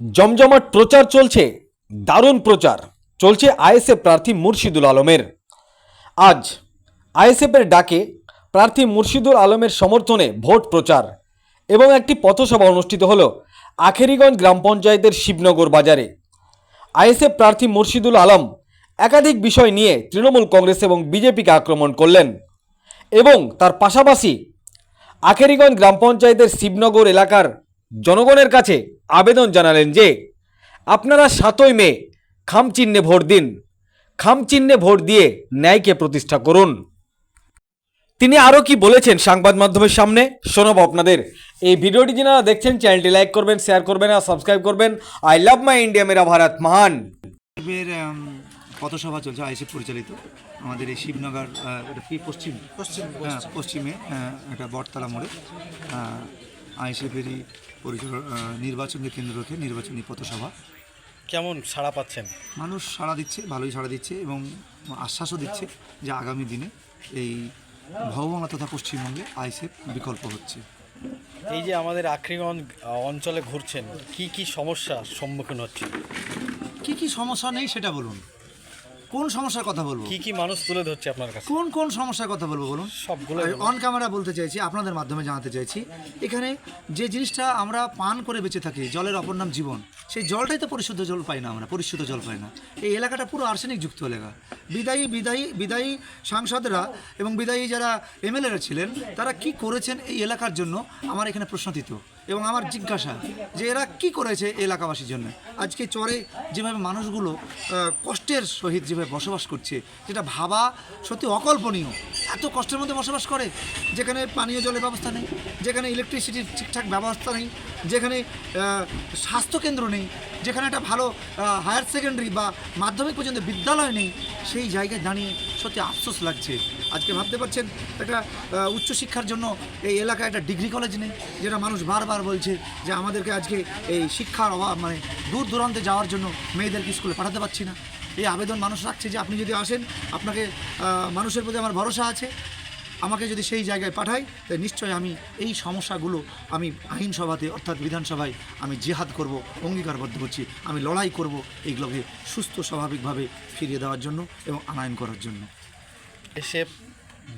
জমজমাট প্রচার চলছে, দারুণ প্রচার চলছে আইএসএফ প্রার্থী মুর্শিদুল আলমের। আজ আইএসএফের ডাকে প্রার্থী মুর্শিদুল আলমের সমর্থনে ভোট প্রচার এবং একটি পথসভা অনুষ্ঠিত হল আখেরিগঞ্জ গ্রাম পঞ্চায়েতের শিবনগর বাজারে। আইএসএফ প্রার্থী মুর্শিদুল আলম একাধিক বিষয় নিয়ে তৃণমূল কংগ্রেস এবং বিজেপিকে আক্রমণ করলেন এবং তার পাশাপাশি আখেরিগঞ্জ গ্রাম পঞ্চায়েতের শিবনগর এলাকার জনগণের কাছে আবেদন জানালেন যে আপনারা 7ই মে খাম চিহ্নে ভোট দিন, খাম চিহ্নে ভোট দিয়ে ন্যায়কে প্রতিষ্ঠা করুন। তিনি আরও কি বলেছেন সংবাদ মাধ্যমের সামনে শোনাবো আপনাদের। এই ভিডিওটি যারা দেখছেন চ্যানেলটি লাইক করবেন, শেয়ার করবেন আর সাবস্ক্রাইব করবেন। আই লাভ মাই ইন্ডিয়া, মেরা ভারত মহান। পথসভা চলছে আইএসএফ পরিচালিত আমাদের এই শিবনগর এটা কি পশ্চিমে একটা বটতলা মোড়ে আইএসএফেরই নির্বাচনকে কেন্দ্র রেখে নির্বাচনী পথসভা। কেমন সাড়া পাচ্ছেন? মানুষ সাড়া দিচ্ছে, ভালোই সাড়া দিচ্ছে এবং আশ্বাসও দিচ্ছে যে আগামী দিনে এই ভববাংলা তথা পশ্চিমবঙ্গে আইএসএফ বিকল্প হচ্ছে। এই যে আমাদের আখরিগঞ্জ অঞ্চলে ঘুরছেন, কি কি সমস্যার সম্মুখীন হচ্ছে? কি সমস্যা নেই সেটা বলুন, কোন সমস্যার কথা বলবো? কি কি মানুষ তুলে ধরছে আপনার কাছে? কোন সমস্যার কথা বলবো বলুন? সবগুলো অন ক্যামেরা বলতে চাইছি, আপনাদের মাধ্যমে জানাতে চাইছি, এখানে যে জিনিসটা আমরা পান করে বেঁচে থাকি, জলের অপর নাম জীবন, সেই জলটাই তো পরিশুদ্ধ জল পাই না, আমরা পরিশুদ্ধ জল পাই না। এই এলাকাটা পুরো আর্সেনিক যুক্ত এলাকা। বিদায়ী সাংসদরা এবং বিদায়ী যারা এমএলএরা ছিলেন তারা কি করেছেন এই এলাকার জন্য আমার এখানে প্রশ্নতীত এবং আমার জিজ্ঞাসা যে এরা কি করেছে এলাকাবাসীর জন্য। আজকে চরে যেভাবে মানুষগুলো কষ্টের সহিত যেভাবে বসবাস করছে, যেটা ভাবা সত্যি অকল্পনীয়। এত কষ্টের মধ্যে বসবাস করে, যেখানে পানীয় জলের ব্যবস্থা নেই, যেখানে ইলেকট্রিসিটির ঠিকঠাক ব্যবস্থা নেই, যেখানে স্বাস্থ্যকেন্দ্র নেই, যেখানে একটা ভালো হায়ার সেকেন্ডারি বা মাধ্যমিক পর্যন্ত বিদ্যালয় নেই, সেই জায়গায় দাঁড়িয়ে সত্যি আফসোস লাগছে। আজকে ভাবতে পারছেন একটা উচ্চশিক্ষার জন্য এই এলাকায় একটা ডিগ্রি কলেজ নেই, যেটা মানুষ বারবার বলছে যে আমাদেরকে আজকে এই শিক্ষার অভাব, মানে দূর দূরান্তে যাওয়ার জন্য মেয়েদেরকে স্কুলে পাঠাতে পারছি না। এই আবেদন মানুষ রাখছে যে আপনি যদি আসেন, আপনাকে মানুষের প্রতি আমার ভরসা আছে, আমাকে যদি সেই জায়গায় পাঠায় তাই নিশ্চয়ই আমি এই সমস্যাগুলো আমি আইনসভাতে অর্থাৎ বিধানসভায় আমি জিহাদ করব, অঙ্গীকারবদ্ধ হচ্ছি। আমি লড়াই করব এইগুলোকে সুস্থ স্বাভাবিকভাবে ফিরিয়ে দেওয়ার জন্য এবং আনয়ন করার জন্য। এসে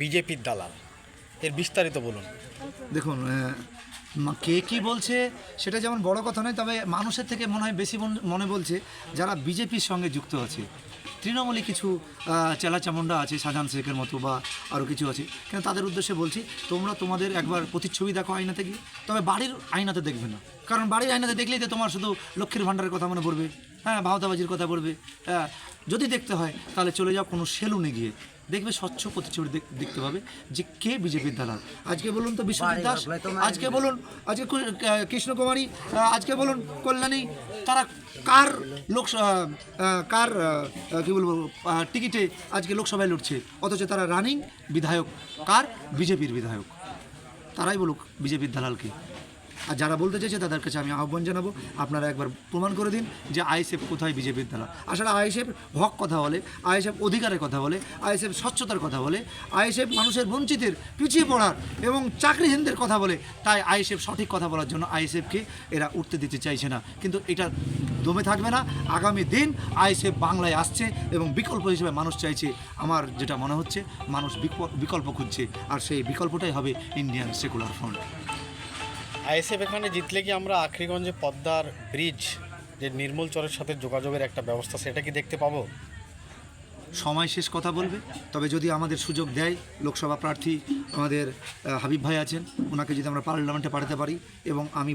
বিজেপির দালাল, এর বিস্তারিত বলুন। দেখুন, কে কী বলছে সেটা যেমন বড় কথা নয়, তবে মানুষের থেকে মনে হয় বেশি মনে বলছে যারা বিজেপির সঙ্গে যুক্ত আছে। তৃণমূলে কিছু চেলাচামুন্ডা আছে, শাহজাহান শেখের মতো বা আরও কিছু আছে, কিন্তু তাদের উদ্দেশ্যে বলছি তোমরা তোমাদের একবার প্রতিচ্ছবি দেখো আয়নাতে গিয়ে, তবে বাড়ির আয়নাতে দেখবে না, কারণ বাড়ির আয়নাতে দেখলেই তো তোমার শুধু লক্ষ্মীর ভাণ্ডারের কথা মনে পড়বে, ভাওতাবাজির কথা পড়বে। যদি দেখতে হয় তাহলে চলে যাও কোনো সেলুনে গিয়ে, দেখবে স্বচ্ছ প্রতিচ্ছবি দেখতে পাবে যে কে বিজেপির দালাল। আজকে বলুন তো বিশ্বজিৎ দাস, আজকে বলুন আজকে কৃষ্ণকুমারী, আজকে বলুন কল্যাণী, তারা কার কার কী বলবো টিকিটে আজকে লোকসভায় লড়ছে, অথচ তারা রানিং বিধায়ক কার? বিজেপির বিধায়ক। তারাই বলুক বিজেপির দালালকে। আর যারা বলতে চাইছে তাদের কাছে আমি আহ্বান জানাবো, আপনারা একবার প্রমাণ করে দিন যে আইএসএফ কোথায় বিজেপির দালাল। আসলে আইএসএফ হক কথা বলে, আইএসএফ অধিকারের কথা বলে, আইএসএফ স্বচ্ছতার কথা বলে, আইএসএফ মানুষের বঞ্চিতের, পিছিয়ে পড়ার এবং চাকরিহীনদের কথা বলে। তাই আইএসএফ সঠিক কথা বলার জন্য আইএসএফকে এরা উঠতে দিতে চাইছে না, কিন্তু এটা দমে থাকবে না। আগামী দিন আইএসএফ বাংলায় আসছে এবং বিকল্প হিসেবে মানুষ চাইছে। আমার যেটা মনে হচ্ছে মানুষ বিকল্প খুঁজছে, আর সেই বিকল্পটাই হবে ইন্ডিয়ান সেকুলার ফ্রন্ট। আইএসএফ এখানে জিতলে কি আমরা আখরিগঞ্জে পদ্মার ব্রিজ, যে নির্মূল চরের সাথে যোগাযোগের একটা ব্যবস্থা, সেটা কি দেখতে পাবো? সময় শেষ কথা বলবে, তবে যদি আমাদের সুযোগ দেয় লোকসভা প্রার্থী আমাদের হাবিব ভাই আছেন, ওনাকে যদি আমরা পার্লামেন্টে পাঠাতে পারি এবং আমি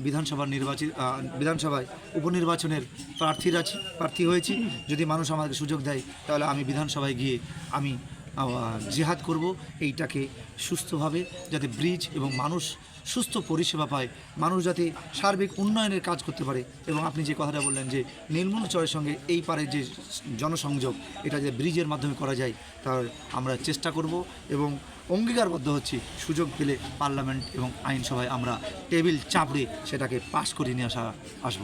বিধানসভায় উপনির্বাচনের প্রার্থী হয়েছি, যদি মানুষ আমাকে সুযোগ দেয় তাহলে আমি বিধানসভায় গিয়ে আমি জিহাদ করব এইটাকে সুস্থভাবে, যাতে ব্রিজ এবং মানুষ সুস্থ পরিষেবা পায়, মানুষ যাতে সার্বিক উন্নয়নের কাজ করতে পারে। এবং আপনি যে কথাটা বললেন যে নির্মূল চরের সঙ্গে এই পারে যে জনসংযোগ, এটা যে ব্রিজের মাধ্যমে করা যায় তার আমরা চেষ্টা করব এবং অঙ্গীকারবদ্ধ হচ্ছি সুযোগ পেলে পার্লামেন্ট এবং আইনসভায় আমরা টেবিল চাপড়ে সেটাকে পাশ করে নিয়ে আসব।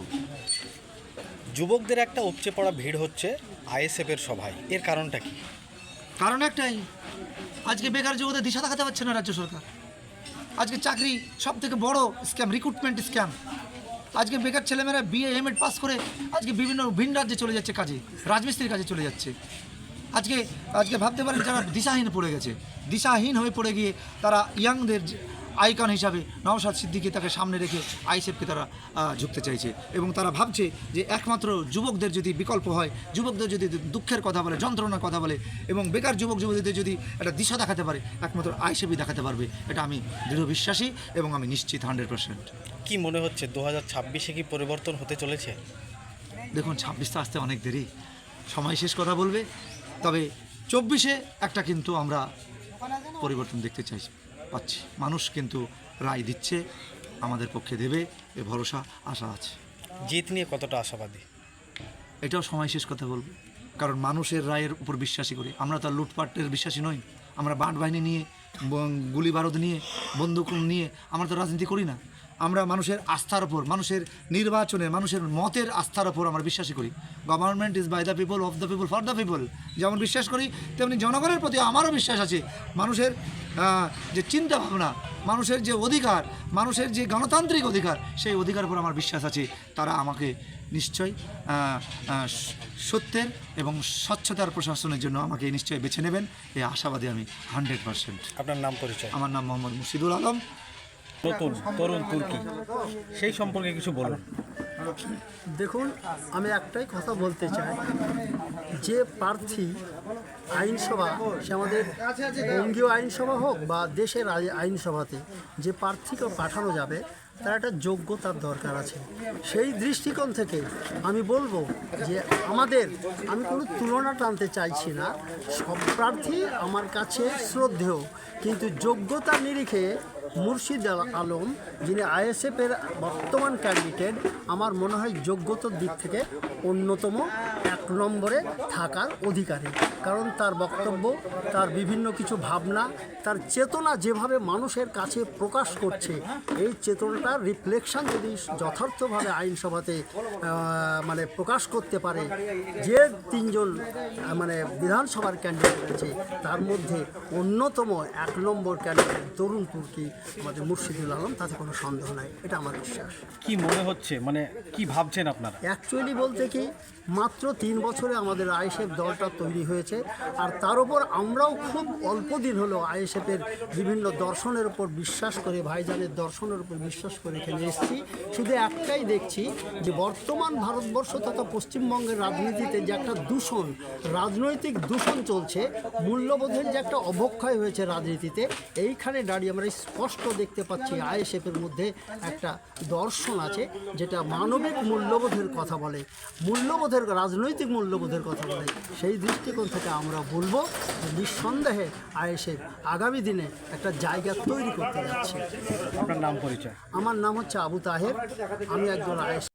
যুবকদের একটা উপচে পড়া ভিড় হচ্ছে আইএসএফের সভায়, এর কারণটা কি? কারণ একটাই, আজকে বেকার যুবকদের দিশা দেখাতে পারছে না রাজ্য সরকার। আজকে চাকরি সব থেকে বড় স্ক্যাম, রিক্রুটমেন্ট স্ক্যাম। আজকে বেকার ছেলেমেয়েরা বিএ এমএড পাস করে আজকে বিভিন্ন ভিন রাজ্যে চলে যাচ্ছে কাজে, রাজমিস্ত্রির কাজে চলে যাচ্ছে। আজকে আজকে ভাবতে পারেন যারা দিশাহীন পড়ে গেছে, দিশাহীন হয়ে পড়ে গিয়ে তারা ইয়াংদের আইকন হিসাবে নওশাদ সিদ্দিকী তাকে সামনে রেখে আইএসএফকে তারা ঝুঁকতে চাইছে এবং তারা ভাবছে যে একমাত্র যুবকদের যদি বিকল্প হয়, যুবকদের যদি দুঃখের কথা বলে, যন্ত্রণার কথা বলে এবং বেকার যুবক যুবতীদের যদি একটা দিশা দেখাতে পারে, একমাত্র আইএসএফই দেখাতে পারবে। এটা আমি দৃঢ় বিশ্বাসী এবং আমি নিশ্চিত 100%। কি মনে হচ্ছে 2026-এ কি পরিবর্তন হতে চলেছে? দেখুন 26 তো আসতে অনেক দেরি, সময় শেষ কথা বলবে। তবে 24-এ একটা কিন্তু আমরা পরিবর্তন দেখতে পাচ্ছি, মানুষ কিন্তু রায় দিচ্ছে, আমাদের পক্ষে দেবে এ ভরসা আশা আছে। জিত নিয়ে কতটা আশাবাদী? এটাও সময় শেষ কথা বলবো, কারণ মানুষের রায়ের উপর বিশ্বাসী করি আমরা। তো আর লুটপাটের বিশ্বাসী নই, আমরা বাঁট বাহিনী নিয়ে, গুলি বারুদ নিয়ে, বন্দুক নিয়ে আমরা তো রাজনীতি করি না। আমরা মানুষের আস্থার ওপর, মানুষের নির্বাচনে, মানুষের মতের আস্থার ওপর আমরা বিশ্বাসী করি। Government is by the people, of the people, for the people যেমন বিশ্বাস করি, তেমনি জনগণের প্রতি আমারও বিশ্বাস আছে। মানুষের যে চিন্তা ভাবনা, মানুষের যে অধিকার, মানুষের যে গণতান্ত্রিক অধিকার, সেই অধিকারের উপর আমার বিশ্বাস আছে। তারা আমাকে নিশ্চয়ই সত্যের এবং স্বচ্ছতার প্রশাসনের জন্য আমাকে নিশ্চয়ই বেছে নেবেন, এই আশাবাদী আমি 100%। আপনার নাম পরিচয়? আমার নাম মোহাম্মদ মুর্শিদুল আলম। নতুন তরুণ তুর্কি, সেই সম্পর্কে কিছু বলুন। দেখুন, আমি একটাই কথা বলতে চাই, যে প্রার্থী আইনসভা, সে আমাদের বঙ্গীয় আইনসভা হোক বা দেশের আইনসভাতে যে প্রার্থীকে পাঠানো যাবে, তার একটা যোগ্যতার দরকার আছে। সেই দৃষ্টিকোণ থেকে আমি বলবো যে আমি কোনো তুলনা টানতে চাইছি না, সব প্রার্থী আমার কাছে শ্রদ্ধেয়, কিন্তু যোগ্যতার নিরিখে মুর্শিদ আলম, যিনি আইএসএফের বর্তমান ক্যান্ডিডেট, আমার মনে হয় যোগ্যতার দিক থেকে অন্যতম 1 নম্বরে থাকার অধিকারী। কারণ তার বক্তব্য, তার বিভিন্ন কিছু ভাবনা, তার চেতনা যেভাবে মানুষের কাছে প্রকাশ করছে, এই চেতনাটার রিফ্লেকশন যদি যথার্থভাবে আইনসভাতে মানে প্রকাশ করতে পারে, যে 3 জন মানে বিধানসভার ক্যান্ডিডেট আছে, তার মধ্যে অন্যতম 1 নম্বর ক্যান্ডিডেট তরুণ তুর্কি আমাদের মুর্শিদুল আলম, তাতে কোনো সন্দেহ নাই, এটা আমার বিশ্বাস। কি মনে হচ্ছে, মানে কি ভাবছেন আপনারা? অ্যাকচুয়ালি বলতে কি, মাত্র 3 বছরে আমাদের আইএসএফ দলটা তৈরি হয়েছে, আর তার উপর আমরাও খুব অল্প দিন হলো আইএসএফের বিভিন্ন দর্শনের উপর বিশ্বাস করে, ভাইজানের দর্শনের উপর বিশ্বাস করে এখানে এসেছি। শুধু একটাই দেখছি যে বর্তমান ভারতবর্ষ তথা পশ্চিমবঙ্গের রাজনীতিতে যে একটা দূষণ, রাজনৈতিক দূষণ চলছে, মূল্যবোধের যে একটা অবক্ষয় হয়েছে রাজনীতিতে, এইখানে দাঁড়িয়ে আমরা স্পষ্ট দেখতে পাচ্ছি আইএসএফের মধ্যে একটা দর্শন আছে, যেটা মানবিক মূল্যবোধের কথা বলে, মূল্যবোধের, রাজনৈতিক মূল্যবোধের কথা বলে। সেই দৃষ্টিকোণ থেকে আমরা বলবো যে নিঃসন্দেহে আইএসএফ আগামী দিনে একটা জায়গা তৈরি করতে যাচ্ছে। আপনার নাম পরিচয়? আমার নাম হচ্ছে আবু তাহের, আমি একজন আইএসএফ